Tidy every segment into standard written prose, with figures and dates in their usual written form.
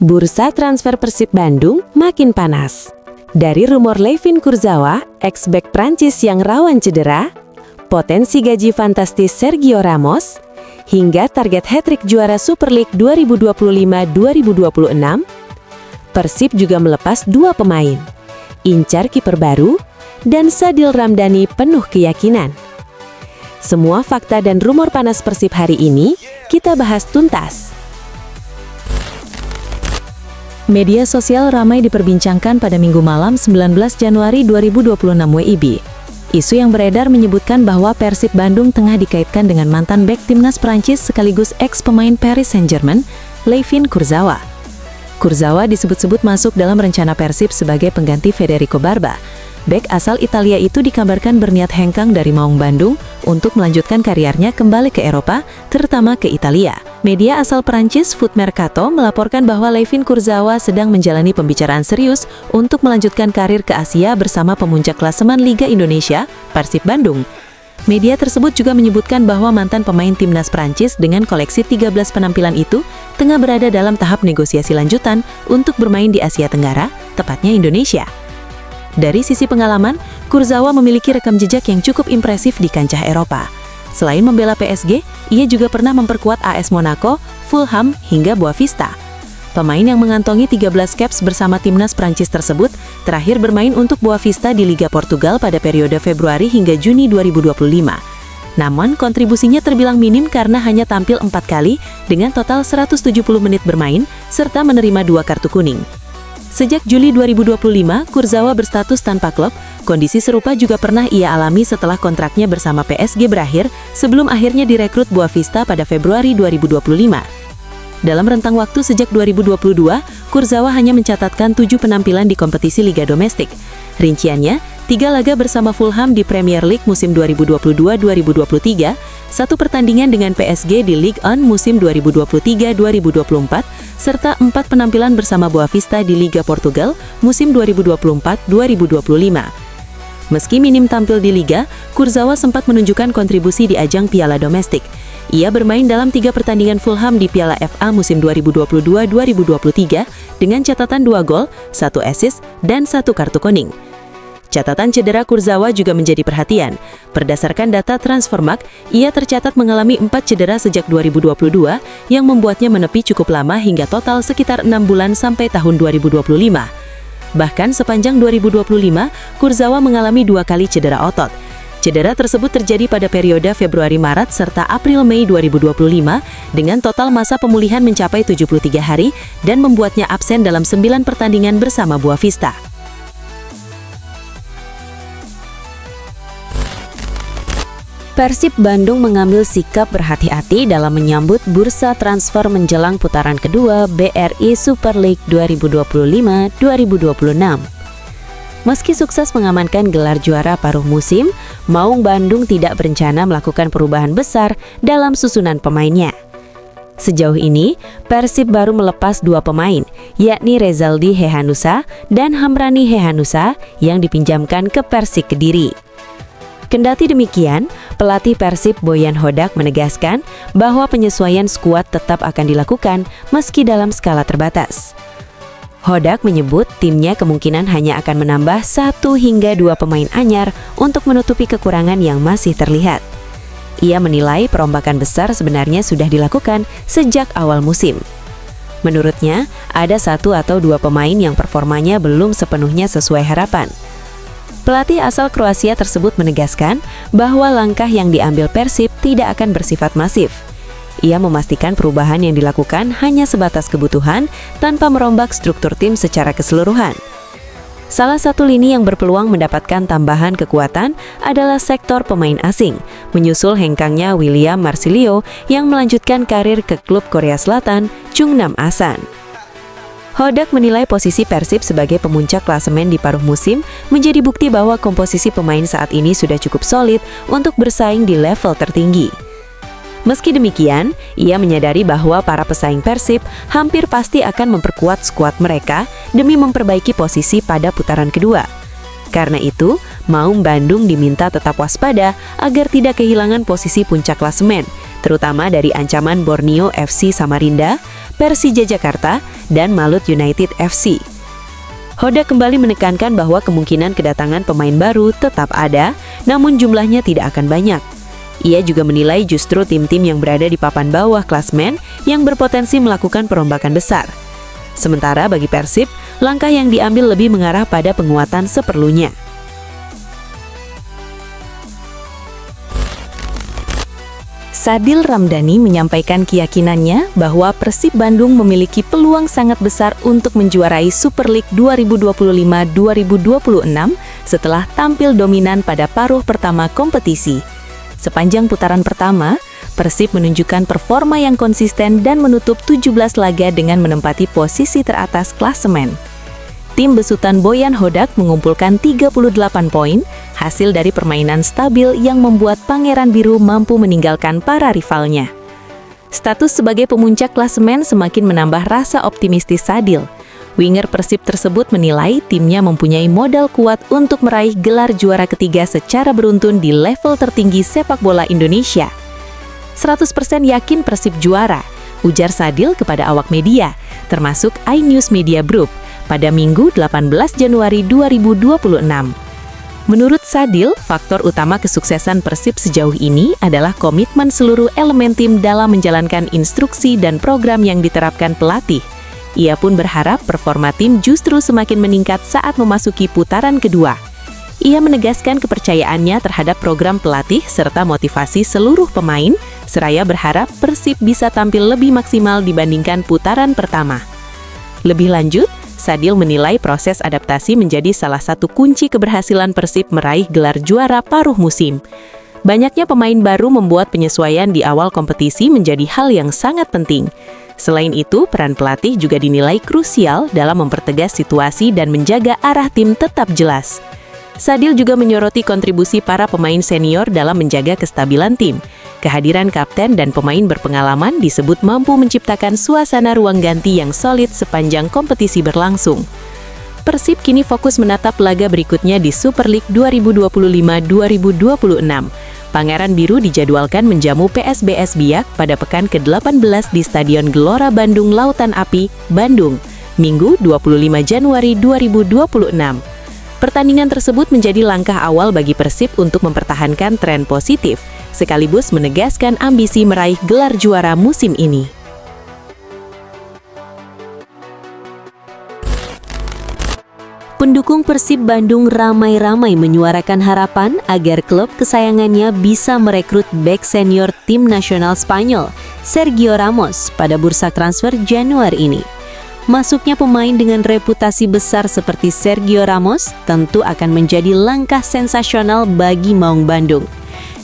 Bursa transfer Persib Bandung makin panas. Dari rumor Layvin Kurzawa, ex-back Prancis yang rawan cedera, potensi gaji fantastis Sergio Ramos, hingga target hat-trick juara Super League 2025-2026, Persib juga melepas dua pemain, incar kiper baru, dan Sadil Ramdhani penuh keyakinan. Semua fakta dan rumor panas Persib hari ini kita bahas tuntas. Media sosial ramai diperbincangkan pada Minggu malam 19 Januari 2026 WIB. Isu yang beredar menyebutkan bahwa Persib Bandung tengah dikaitkan dengan mantan bek timnas Prancis sekaligus ex-pemain Paris Saint-Germain, Layvin Kurzawa. Kurzawa disebut-sebut masuk dalam rencana Persib sebagai pengganti Federico Barba. Bek asal Italia itu dikabarkan berniat hengkang dari Maung Bandung untuk melanjutkan karirnya kembali ke Eropa, terutama ke Italia. Media asal Prancis Foot Mercato melaporkan bahwa Layvin Kurzawa sedang menjalani pembicaraan serius untuk melanjutkan karir ke Asia bersama pemuncak klasemen Liga Indonesia, Persib Bandung. Media tersebut juga menyebutkan bahwa mantan pemain timnas Prancis dengan koleksi 13 penampilan itu tengah berada dalam tahap negosiasi lanjutan untuk bermain di Asia Tenggara, tepatnya Indonesia. Dari sisi pengalaman, Kurzawa memiliki rekam jejak yang cukup impresif di kancah Eropa. Selain membela PSG, ia juga pernah memperkuat AS Monaco, Fulham, hingga Boavista. Pemain yang mengantongi 13 caps bersama timnas Prancis tersebut terakhir bermain untuk Boavista di Liga Portugal pada periode Februari hingga Juni 2025. Namun, kontribusinya terbilang minim karena hanya tampil 4 kali dengan total 170 menit bermain serta menerima 2 kartu kuning. Sejak Juli 2025, Kurzawa berstatus tanpa klub. Kondisi serupa juga pernah ia alami setelah kontraknya bersama PSG berakhir sebelum akhirnya direkrut Boavista pada Februari 2025. Dalam rentang waktu sejak 2022, Kurzawa hanya mencatatkan 7 penampilan di kompetisi Liga Domestik. Rinciannya, 3 laga bersama Fulham di Premier League musim 2022-2023, 1 pertandingan dengan PSG di Ligue 1 musim 2023-2024, serta 4 penampilan bersama Boavista di Liga Portugal musim 2024-2025. Meski minim tampil di Liga, Kurzawa sempat menunjukkan kontribusi di ajang Piala Domestik. Ia bermain dalam 3 pertandingan Fulham di Piala FA musim 2022-2023 dengan catatan 2 gol, 1 assist, dan 1 kartu kuning. Catatan cedera Kurzawa juga menjadi perhatian. Berdasarkan data Transfermarkt, ia tercatat mengalami 4 cedera sejak 2022 yang membuatnya menepi cukup lama hingga total sekitar 6 bulan sampai tahun 2025. Bahkan sepanjang 2025, Kurzawa mengalami 2 kali cedera otot. Cedera tersebut terjadi pada periode Februari-Maret serta April-Mei 2025 dengan total masa pemulihan mencapai 73 hari dan membuatnya absen dalam 9 pertandingan bersama Boavista. Persib Bandung mengambil sikap berhati-hati dalam menyambut bursa transfer menjelang putaran kedua BRI Super League 2025-2026. Meski sukses mengamankan gelar juara paruh musim, Maung Bandung tidak berencana melakukan perubahan besar dalam susunan pemainnya. Sejauh ini, Persib baru melepas 2 pemain, yakni Rezaldi Hehanussa dan Hamrani Hehanussa yang dipinjamkan ke Persik Kediri. Kendati demikian, pelatih Persib Boyan Hodak menegaskan bahwa penyesuaian skuad tetap akan dilakukan meski dalam skala terbatas. Hodak menyebut timnya kemungkinan hanya akan menambah 1 hingga 2 pemain anyar untuk menutupi kekurangan yang masih terlihat. Ia menilai perombakan besar sebenarnya sudah dilakukan sejak awal musim. Menurutnya, ada 1 atau 2 pemain yang performanya belum sepenuhnya sesuai harapan. Pelatih asal Kroasia tersebut menegaskan bahwa langkah yang diambil Persib tidak akan bersifat masif. Ia memastikan perubahan yang dilakukan hanya sebatas kebutuhan tanpa merombak struktur tim secara keseluruhan. Salah satu lini yang berpeluang mendapatkan tambahan kekuatan adalah sektor pemain asing, menyusul hengkangnya William Marsilio yang melanjutkan karir ke klub Korea Selatan, Chungnam Asan. Hodak menilai posisi Persib sebagai pemuncak klasemen di paruh musim menjadi bukti bahwa komposisi pemain saat ini sudah cukup solid untuk bersaing di level tertinggi. Meski demikian, ia menyadari bahwa para pesaing Persib hampir pasti akan memperkuat skuad mereka demi memperbaiki posisi pada putaran kedua. Karena itu, Maung Bandung diminta tetap waspada agar tidak kehilangan posisi puncak klasemen, terutama dari ancaman Borneo FC Samarinda, Persija Jakarta, dan Malut United FC. Hodak kembali menekankan bahwa kemungkinan kedatangan pemain baru tetap ada, namun jumlahnya tidak akan banyak. Ia juga menilai justru tim-tim yang berada di papan bawah klasemen yang berpotensi melakukan perombakan besar. Sementara bagi Persib, langkah yang diambil lebih mengarah pada penguatan seperlunya. Sadil Ramdhani menyampaikan keyakinannya bahwa Persib Bandung memiliki peluang sangat besar untuk menjuarai Super League 2025-2026 setelah tampil dominan pada paruh pertama kompetisi. Sepanjang putaran pertama, Persib menunjukkan performa yang konsisten dan menutup 17 laga dengan menempati posisi teratas klasemen. Tim besutan Boyan Hodak mengumpulkan 38 poin, hasil dari permainan stabil yang membuat Pangeran Biru mampu meninggalkan para rivalnya. Status sebagai pemuncak klasemen semakin menambah rasa optimistis Sadil. Winger Persib tersebut menilai timnya mempunyai modal kuat untuk meraih gelar juara ketiga secara beruntun di level tertinggi sepak bola Indonesia. 100% yakin Persib juara, ujar Sadil kepada awak media, termasuk iNews Media Group, pada Minggu 18 Januari 2026. Menurut Sadil, faktor utama kesuksesan Persib sejauh ini adalah komitmen seluruh elemen tim dalam menjalankan instruksi dan program yang diterapkan pelatih. Ia pun berharap performa tim justru semakin meningkat saat memasuki putaran kedua. Ia menegaskan kepercayaannya terhadap program pelatih serta motivasi seluruh pemain, seraya berharap Persib bisa tampil lebih maksimal dibandingkan putaran pertama. Lebih lanjut, Sadil menilai proses adaptasi menjadi salah satu kunci keberhasilan Persib meraih gelar juara paruh musim. Banyaknya pemain baru membuat penyesuaian di awal kompetisi menjadi hal yang sangat penting. Selain itu, peran pelatih juga dinilai krusial dalam mempertegas situasi dan menjaga arah tim tetap jelas. Sadil juga menyoroti kontribusi para pemain senior dalam menjaga kestabilan tim. Kehadiran kapten dan pemain berpengalaman disebut mampu menciptakan suasana ruang ganti yang solid sepanjang kompetisi berlangsung. Persib kini fokus menatap laga berikutnya di Super League 2025-2026. Pangeran Biru dijadwalkan menjamu PSBS Biak pada pekan ke-18 di Stadion Gelora Bandung Lautan Api, Bandung, Minggu 25 Januari 2026. Pertandingan tersebut menjadi langkah awal bagi Persib untuk mempertahankan tren positif, sekaligus menegaskan ambisi meraih gelar juara musim ini. Pendukung Persib Bandung ramai-ramai menyuarakan harapan agar klub kesayangannya bisa merekrut bek senior tim nasional Spanyol, Sergio Ramos, pada bursa transfer Januari ini. Masuknya pemain dengan reputasi besar seperti Sergio Ramos tentu akan menjadi langkah sensasional bagi Maung Bandung.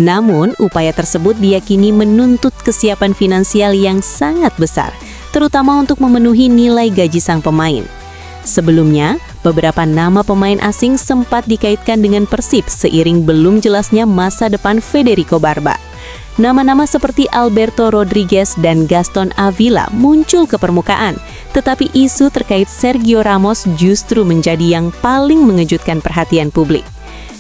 Namun, upaya tersebut diyakini menuntut kesiapan finansial yang sangat besar, terutama untuk memenuhi nilai gaji sang pemain. Sebelumnya, beberapa nama pemain asing sempat dikaitkan dengan Persib seiring belum jelasnya masa depan Federico Barba. Nama-nama seperti Alberto Rodriguez dan Gaston Avila muncul ke permukaan, tetapi isu terkait Sergio Ramos justru menjadi yang paling mengejutkan perhatian publik.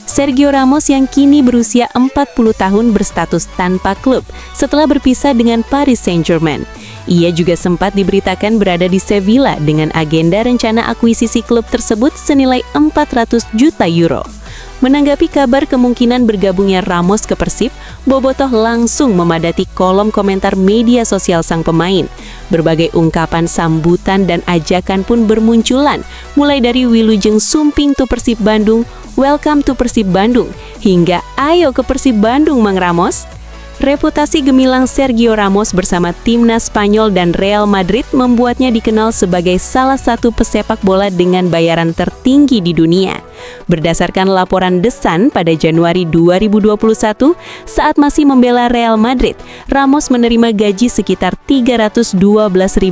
Sergio Ramos yang kini berusia 40 tahun berstatus tanpa klub setelah berpisah dengan Paris Saint-Germain. Ia juga sempat diberitakan berada di Sevilla dengan agenda rencana akuisisi klub tersebut senilai 400 juta euro. Menanggapi kabar kemungkinan bergabungnya Ramos ke Persib, Bobotoh langsung memadati kolom komentar media sosial sang pemain. Berbagai ungkapan sambutan dan ajakan pun bermunculan, mulai dari Wilujeng Sumping to Persib Bandung, Welcome to Persib Bandung, hingga Ayo ke Persib Bandung Mang Ramos. Reputasi gemilang Sergio Ramos bersama timnas Spanyol dan Real Madrid membuatnya dikenal sebagai salah satu pesepak bola dengan bayaran tertinggi di dunia. Berdasarkan laporan The Sun pada Januari 2021, saat masih membela Real Madrid, Ramos menerima gaji sekitar 312.000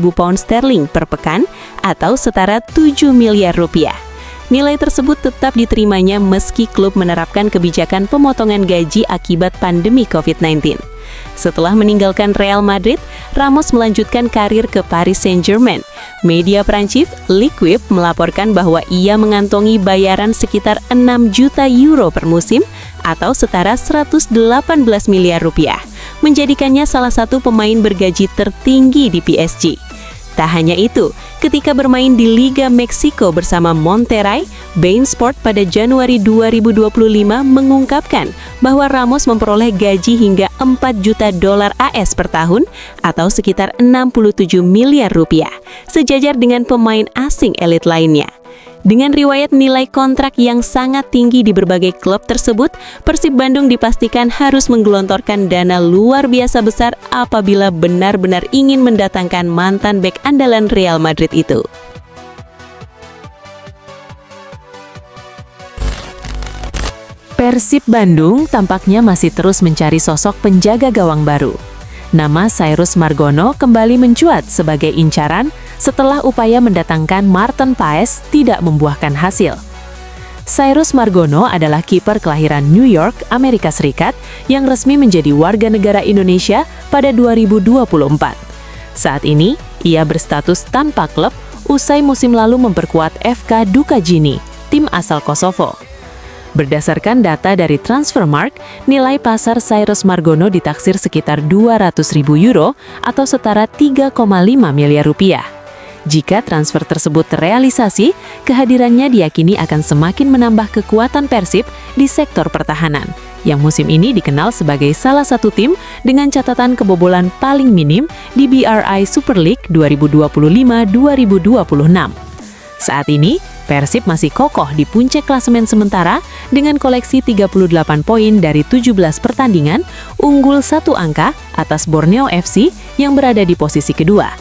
pound sterling per pekan atau setara 7 miliar rupiah. Nilai tersebut tetap diterimanya meski klub menerapkan kebijakan pemotongan gaji akibat pandemi COVID-19. Setelah meninggalkan Real Madrid, Ramos melanjutkan karir ke Paris Saint-Germain. Media Prancis, L'Equipe, melaporkan bahwa ia mengantongi bayaran sekitar 6 juta euro per musim atau setara 118 miliar rupiah, menjadikannya salah satu pemain bergaji tertinggi di PSG. Tak hanya itu, ketika bermain di Liga Meksiko bersama Monterrey, beIN Sport pada Januari 2025 mengungkapkan bahwa Ramos memperoleh gaji hingga 4 juta dolar AS per tahun atau sekitar 67 miliar rupiah, sejajar dengan pemain asing elit lainnya. Dengan riwayat nilai kontrak yang sangat tinggi di berbagai klub tersebut, Persib Bandung dipastikan harus menggelontorkan dana luar biasa besar apabila benar-benar ingin mendatangkan mantan bek andalan Real Madrid itu. Persib Bandung tampaknya masih terus mencari sosok penjaga gawang baru. Nama Cyrus Margono kembali mencuat sebagai incaran setelah upaya mendatangkan Martin Paes tidak membuahkan hasil. Cyrus Margono adalah kiper kelahiran New York, Amerika Serikat yang resmi menjadi warga negara Indonesia pada 2024. Saat ini, ia berstatus tanpa klub usai musim lalu memperkuat FK Dukajini, tim asal Kosovo. Berdasarkan data dari Transfermarkt, nilai pasar Cyrus Margono ditaksir sekitar 200.000 euro atau setara 3,5 miliar rupiah. Jika transfer tersebut terrealisasi, kehadirannya diyakini akan semakin menambah kekuatan Persib di sektor pertahanan, yang musim ini dikenal sebagai salah satu tim dengan catatan kebobolan paling minim di BRI Super League 2025-2026. Saat ini, Persib masih kokoh di puncak klasemen sementara dengan koleksi 38 poin dari 17 pertandingan, unggul 1 angka atas Borneo FC yang berada di posisi kedua.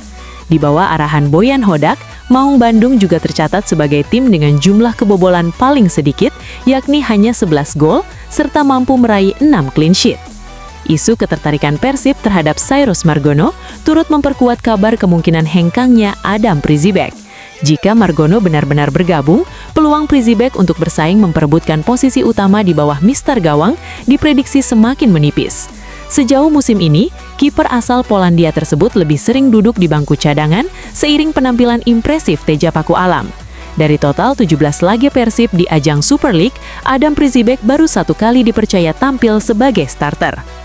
Di bawah arahan Boyan Hodak, Maung Bandung juga tercatat sebagai tim dengan jumlah kebobolan paling sedikit, yakni hanya 11 gol, serta mampu meraih 6 clean sheet. Isu ketertarikan Persib terhadap Cyrus Margono turut memperkuat kabar kemungkinan hengkangnya Adam Prizibec. Jika Margono benar-benar bergabung, peluang Prizibec untuk bersaing memperebutkan posisi utama di bawah Mister Gawang diprediksi semakin menipis. Sejauh musim ini, kiper asal Polandia tersebut lebih sering duduk di bangku cadangan seiring penampilan impresif Teja Paku Alam. Dari total 17 laga Persib di ajang Super League, Adam Prizibec baru 1 kali dipercaya tampil sebagai starter.